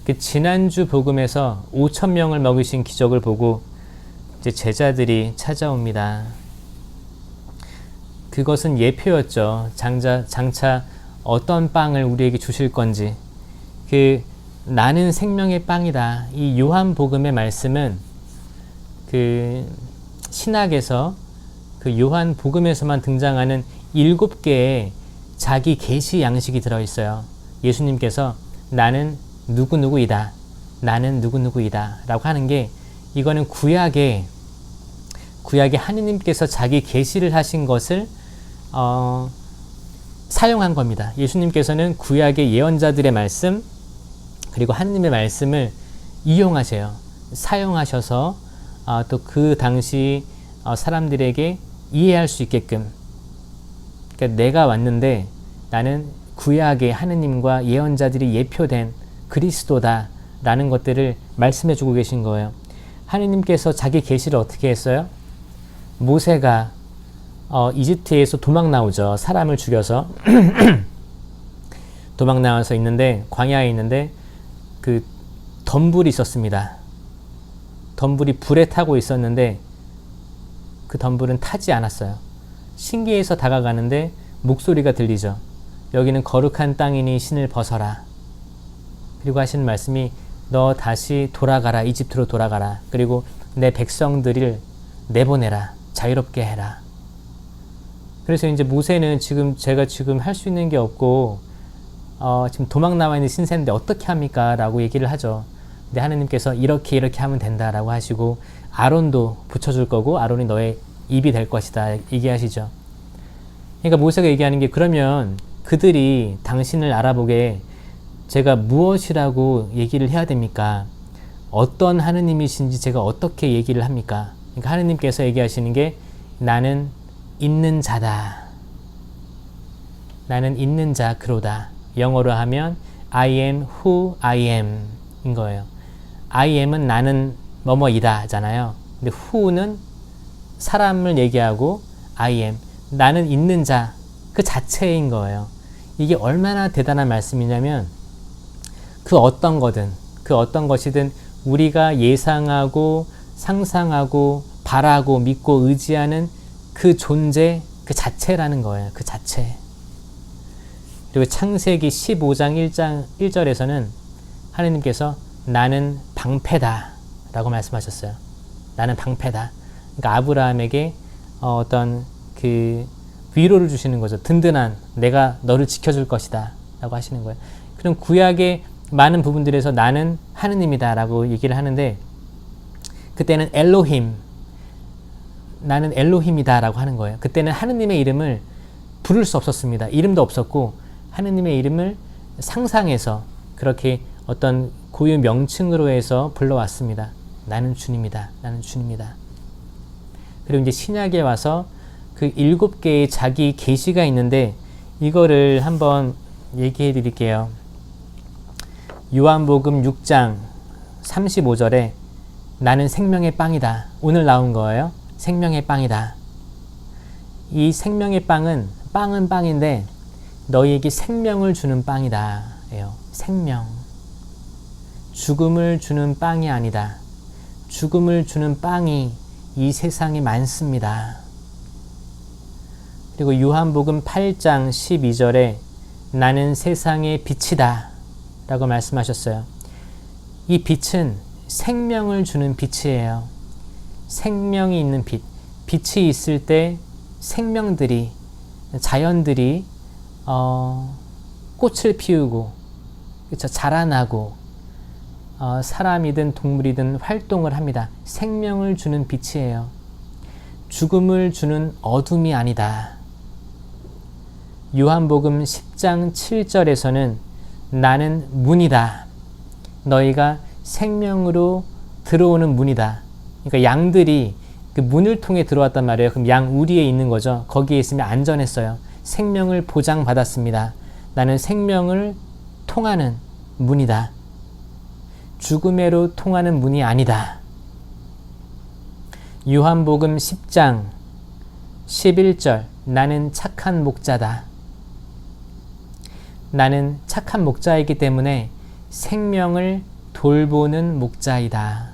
그 지난주 복음에서 5,000명을 먹이신 기적을 보고 이제 제자들이 찾아옵니다. 그것은 예표였죠. 장차 어떤 빵을 우리에게 주실 건지. 나는 생명의 빵이다. 이 요한복음의 말씀은 그 신학에서 그 요한복음에서만 등장하는 7개의 자기 계시 양식이 들어있어요. 예수님께서 나는 누구누구이다. 나는 누구누구이다. 라고 하는 게 이거는 구약에 하느님께서 자기 계시를 하신 것을 사용한 겁니다. 예수님께서는 구약의 예언자들의 말씀 그리고 하느님의 말씀을 이용하셔요. 사용하셔서 또 그 당시 사람들에게 이해할 수 있게끔, 그러니까 내가 왔는데 나는 구약의 하느님과 예언자들이 예표된 그리스도다 라는 것들을 말씀해 주고 계신 거예요. 하느님께서 자기 계시를 어떻게 했어요? 모세가 이집트에서 도망 나오죠. 사람을 죽여서 도망 나와서 있는데, 광야에 있는데 그 덤불이 있었습니다. 덤불이 불에 타고 있었는데 그 덤불은 타지 않았어요. 신기해서 다가가는데 목소리가 들리죠. 여기는 거룩한 땅이니 신을 벗어라. 그리고 하시는 말씀이 너 다시 돌아가라. 이집트로 돌아가라. 그리고 내 백성들을 내보내라. 자유롭게 해라. 그래서 이제 모세는 제가 지금 할 수 있는 게 없고 지금 도망 나와 있는 신세인데 어떻게 합니까? 라고 얘기를 하죠. 근데 하느님께서 이렇게 하면 된다라고 하시고 아론도 붙여줄 거고 아론이 너의 입이 될 것이다 얘기하시죠. 그러니까 모세가 얘기하는 게, 그러면 그들이 당신을 알아보게 제가 무엇이라고 얘기를 해야 됩니까? 어떤 하느님이신지 제가 어떻게 얘기를 합니까? 그러니까 하느님께서 얘기하시는 게 나는 있는 자다. 나는 있는 자 그로다. 영어로 하면 I am who I am 인 거예요. I am은 나는 뭐뭐이다 잖아요. 근데 who는 사람을 얘기하고 I am, 나는 있는 자 그 자체인 거예요. 이게 얼마나 대단한 말씀이냐면 그 어떤 것이든 우리가 예상하고 상상하고 바라고 믿고 의지하는 그 존재 그 자체라는 거예요. 그 자체. 그리고 창세기 15장 1절에서는 하느님께서 나는 방패다 라고 말씀하셨어요. 나는 방패다. 그러니까 아브라함에게 어떤 그 위로를 주시는 거죠. 든든한, 내가 너를 지켜줄 것이다 라고 하시는 거예요. 그럼 구약의 많은 부분들에서 나는 하느님이다 라고 얘기를 하는데, 그때는 엘로힘, 나는 엘로힘이다 라고 하는 거예요. 그때는 하느님의 이름을 부를 수 없었습니다. 이름도 없었고 하느님의 이름을 상상해서 그렇게 어떤 고유 명칭으로 해서 불러왔습니다. 나는 주님이다. 나는 주님이다. 그리고 이제 신약에 와서 그 7개의 자기 계시가 있는데 이거를 한번 얘기해 드릴게요. 요한복음 6장 35절에 나는 생명의 빵이다. 오늘 나온 거예요. 생명의 빵이다. 이 생명의 빵은 빵인데 너희에게 생명을 주는 빵이다. 예요. 생명. 죽음을 주는 빵이 아니다. 죽음을 주는 빵이 이 세상에 많습니다. 그리고 요한복음 8장 12절에 나는 세상의 빛이다 라고 말씀하셨어요. 이 빛은 생명을 주는 빛이에요. 생명이 있는 빛. 빛이 있을 때 생명들이, 자연들이 꽃을 피우고, 그렇죠? 자라나고, 사람이든 동물이든 활동을 합니다. 생명을 주는 빛이에요. 죽음을 주는 어둠이 아니다. 요한복음 10장 7절에서는 나는 문이다. 너희가 생명으로 들어오는 문이다. 그러니까 양들이 그 문을 통해 들어왔단 말이에요. 그럼 양 우리에 있는 거죠. 거기에 있으면 안전했어요. 생명을 보장받았습니다. 나는 생명을 통하는 문이다. 죽음으로 통하는 문이 아니다. 요한복음 10장 11절 나는 착한 목자다. 나는 착한 목자이기 때문에 생명을 돌보는 목자이다.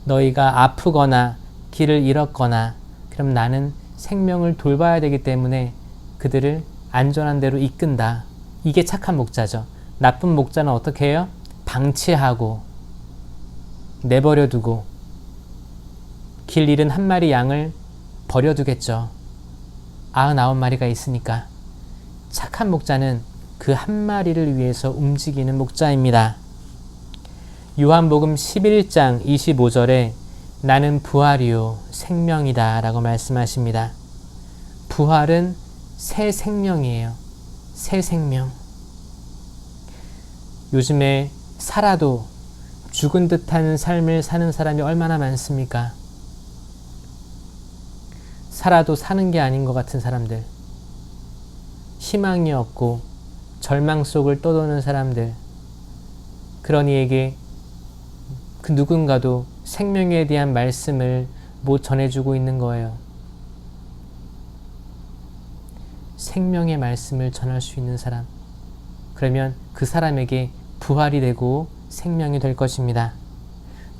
너희가 아프거나 길을 잃었거나 그럼 나는 생명을 돌봐야 되기 때문에 그들을 안전한 데로 이끈다. 이게 착한 목자죠. 나쁜 목자는 어떻게 해요? 방치하고 내버려 두고 길 잃은 한 마리 양을 버려두겠죠. 99마리가 있으니까. 착한 목자는 그 한 마리를 위해서 움직이는 목자입니다. 요한복음 11장 25절에 나는 부활이요 생명이다 라고 말씀하십니다. 부활은 새 생명이에요. 새 생명. 요즘에 살아도 죽은 듯한 삶을 사는 사람이 얼마나 많습니까? 살아도 사는 게 아닌 것 같은 사람들, 희망이 없고 절망 속을 떠도는 사람들, 그런 이에게 그 누군가도 생명에 대한 말씀을 못 전해주고 있는 거예요. 생명의 말씀을 전할 수 있는 사람, 그러면 그 사람에게 부활이 되고 생명이 될 것입니다.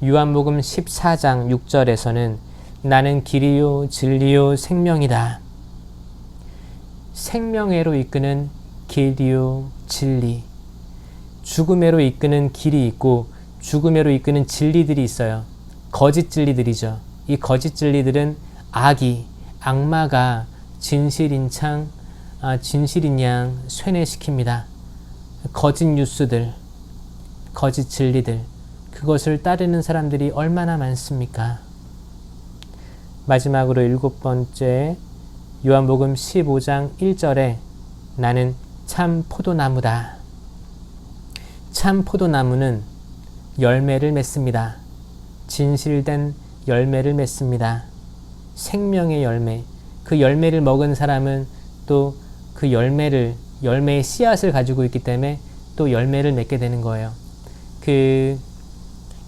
요한복음 14장 6절에서는 나는 길이요 진리요 생명이다. 생명애로 이끄는 길이요 진리. 죽음애로 이끄는 길이 있고 죽음애로 이끄는 진리들이 있어요. 거짓 진리들이죠. 이 거짓 진리들은 악마가 진실인 양 쇠뇌시킵니다. 거짓 뉴스들, 거짓 진리들, 그것을 따르는 사람들이 얼마나 많습니까? 마지막으로 7번째, 요한복음 15장 1절에 나는 참 포도나무다. 참 포도나무는 열매를 맺습니다. 진실된 열매를 맺습니다. 생명의 열매. 그 열매를 먹은 사람은 또 그 열매의 씨앗을 가지고 있기 때문에 또 열매를 맺게 되는 거예요. 그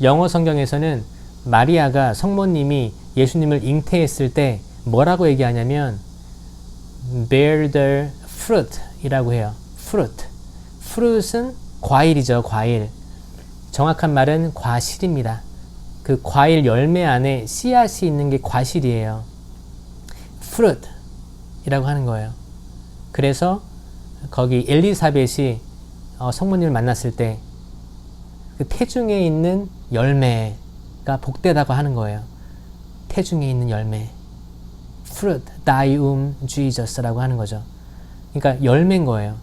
영어 성경에서는 마리아가 성모님이 예수님을 잉태했을 때 뭐라고 얘기하냐면 bear the fruit 이라고 해요. fruit. fruit은 과일이죠. 과일. 정확한 말은 과실입니다. 그 과일 열매 안에 씨앗이 있는 게 과실이에요. fruit 이라고 하는 거예요. 그래서 거기 엘리사벳이 성모님을 만났을 때 그 태중에 있는 열매가 복되다고 하는 거예요. 태중에 있는 열매. fruit, thy womb, Jesus라고 하는 거죠. 그러니까 열매인 거예요.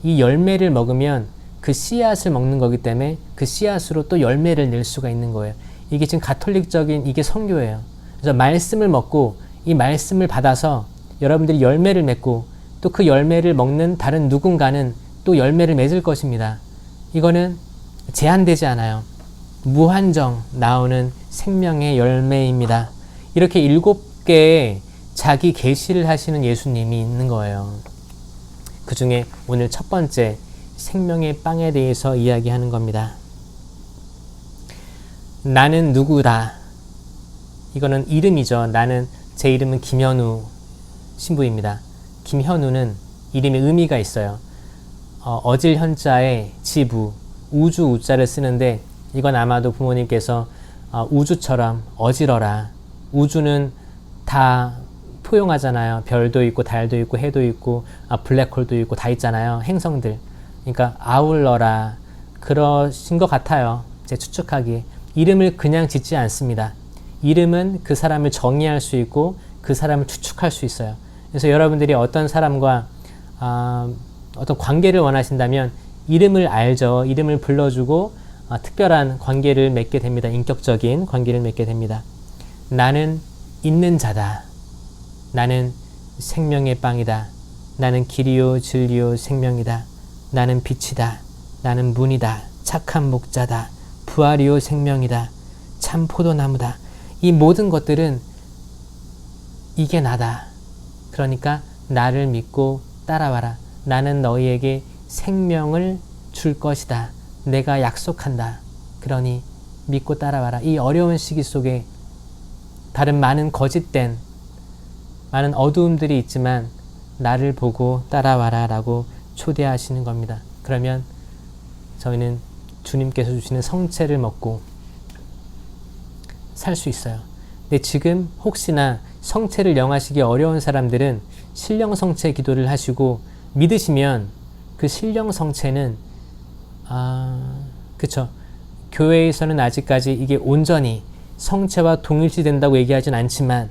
이 열매를 먹으면 그 씨앗을 먹는 거기 때문에 그 씨앗으로 또 열매를 낼 수가 있는 거예요. 이게 지금 가톨릭적인 이게 선교예요. 그래서 말씀을 먹고 이 말씀을 받아서 여러분들이 열매를 맺고 또 그 열매를 먹는 다른 누군가는 또 열매를 맺을 것입니다. 이거는 제한되지 않아요. 무한정 나오는 생명의 열매입니다. 이렇게 7개의 자기 계시를 하시는 예수님이 있는 거예요. 그 중에 오늘 첫 번째 생명의 빵에 대해서 이야기하는 겁니다. 나는 누구다. 이거는 이름이죠. 제 이름은 김현우 신부입니다. 김현우는 이름에 의미가 있어요. 어질 현자에 지부, 우주 우자를 쓰는데 이건 아마도 부모님께서 우주처럼 어지러라. 우주는 다 포용하잖아요. 별도 있고 달도 있고 해도 있고 블랙홀도 있고 다 있잖아요. 행성들. 그러니까 아울러라. 그러신 것 같아요. 제 추측하기에. 이름을 그냥 짓지 않습니다. 이름은 그 사람을 정의할 수 있고 그 사람을 추측할 수 있어요. 그래서 여러분들이 어떤 사람과 어떤 관계를 원하신다면 이름을 알죠. 이름을 불러주고 특별한 관계를 맺게 됩니다. 인격적인 관계를 맺게 됩니다. 나는 있는 자다. 나는 생명의 빵이다. 나는 길이요 진리요 생명이다. 나는 빛이다. 나는 문이다. 착한 목자다. 부활이요 생명이다. 참 포도나무다. 이 모든 것들은 이게 나다. 그러니까 나를 믿고 따라와라. 나는 너희에게 생명을 줄 것이다. 내가 약속한다. 그러니 믿고 따라와라. 이 어려운 시기 속에 다른 많은 거짓된 많은 어두움들이 있지만 나를 보고 따라와라 라고 초대하시는 겁니다. 그러면 저희는 주님께서 주시는 성체를 먹고 살 수 있어요. 근데 지금 혹시나 성체를 영하시기 어려운 사람들은 신령성체 기도를 하시고 믿으시면 그 신령성체는 그쵸, 교회에서는 아직까지 이게 온전히 성체와 동일시된다고 얘기하진 않지만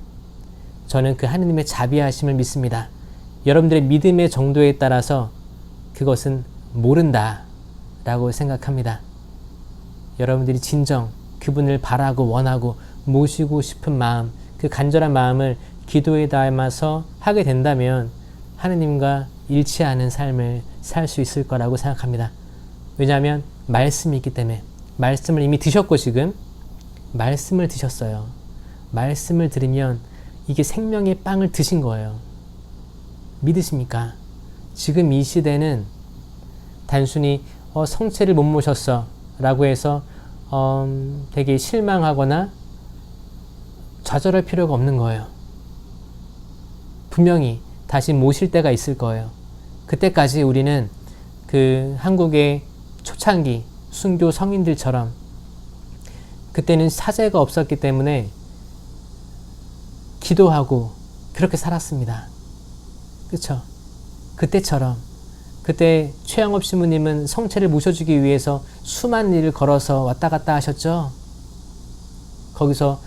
저는 그 하느님의 자비하심을 믿습니다. 여러분들의 믿음의 정도에 따라서 그것은 모른다 라고 생각합니다. 여러분들이 진정 그분을 바라고 원하고 모시고 싶은 마음, 그 간절한 마음을 기도에 담아서 하게 된다면 하느님과 일치하는 삶을 살 수 있을 거라고 생각합니다. 왜냐하면 말씀이 있기 때문에. 말씀을 이미 드셨고 지금 말씀을 드셨어요. 말씀을 들으면 이게 생명의 빵을 드신 거예요. 믿으십니까? 지금 이 시대는 단순히 성체를 못 모셨어 라고 해서 되게 실망하거나 좌절할 필요가 없는 거예요. 분명히 다시 모실 때가 있을 거예요. 그때까지 우리는 그 한국의 초창기 순교 성인들처럼 그때는 사제가 없었기 때문에 기도하고 그렇게 살았습니다. 그쵸? 그때처럼 그때 최양업 신부님은 성체를 모셔주기 위해서 수많은 일을 걸어서 왔다 갔다 하셨죠. 거기서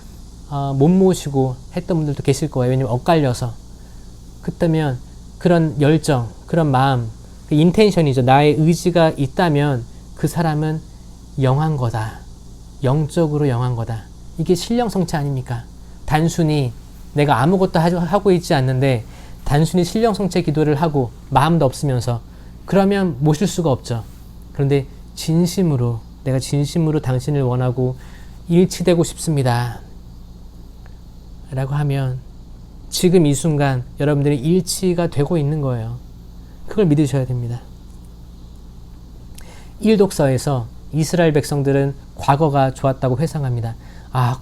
못 모시고 했던 분들도 계실 거예요. 왜냐면 엇갈려서. 그렇다면 그런 열정, 그런 마음, 그 인텐션이죠. 나의 의지가 있다면 그 사람은 영한 거다. 영적으로 영한 거다. 이게 신령성체 아닙니까? 단순히 내가 아무것도 하고 있지 않는데 단순히 신령성체 기도를 하고 마음도 없으면서 그러면 모실 수가 없죠. 그런데 진심으로 내가 진심으로 당신을 원하고 일치되고 싶습니다 라고 하면 지금 이 순간 여러분들이 일치가 되고 있는 거예요. 그걸 믿으셔야 됩니다. 1독서에서 이스라엘 백성들은 과거가 좋았다고 회상합니다.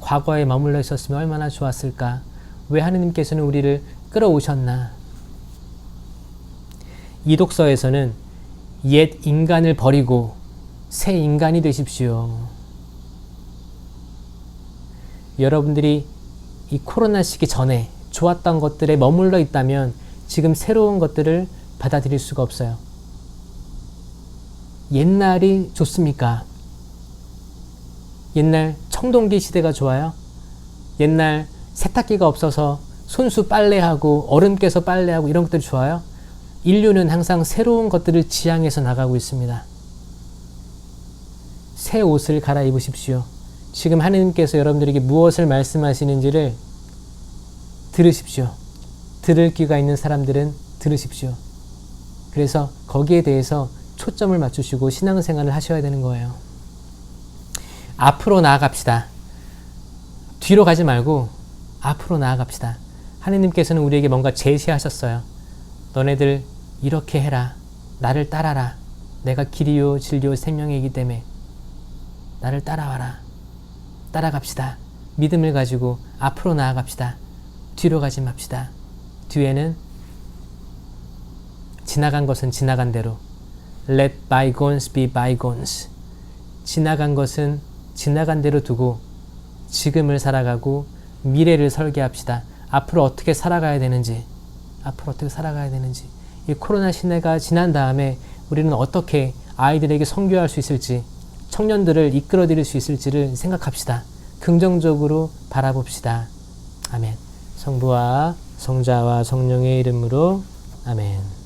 과거에 머물러 있었으면 얼마나 좋았을까. 왜 하느님께서는 우리를 끌어오셨나. 이 독서에서는 옛 인간을 버리고 새 인간이 되십시오. 여러분들이 이 코로나 시기 전에 좋았던 것들에 머물러 있다면 지금 새로운 것들을 받아들일 수가 없어요. 옛날이 좋습니까? 옛날 청동기 시대가 좋아요? 옛날 세탁기가 없어서 손수 빨래하고 얼음 깨서 빨래하고 이런 것들이 좋아요? 인류는 항상 새로운 것들을 지향해서 나가고 있습니다. 새 옷을 갈아입으십시오. 지금 하느님께서 여러분들에게 무엇을 말씀하시는지를 들으십시오. 들을 귀가 있는 사람들은 들으십시오. 그래서 거기에 대해서 초점을 맞추시고 신앙생활을 하셔야 되는 거예요. 앞으로 나아갑시다. 뒤로 가지 말고 앞으로 나아갑시다. 하느님께서는 우리에게 뭔가 제시하셨어요. 너네들 이렇게 해라. 나를 따라라. 내가 길이요 진리요 생명이기 때문에 나를 따라와라. 따라갑시다. 믿음을 가지고 앞으로 나아갑시다. 뒤로 가지 맙시다. 뒤에는 지나간 것은 지나간 대로 Let bygones be bygones. 지나간 것은 지나간 대로 두고 지금을 살아가고 미래를 설계합시다. 앞으로 어떻게 살아가야 되는지, 이 코로나 시대가 지난 다음에 우리는 어떻게 아이들에게 선교할 수 있을지, 청년들을 이끌어드릴 수 있을지를 생각합시다. 긍정적으로 바라봅시다. 아멘. 성부와 성자와 성령의 이름으로 아멘.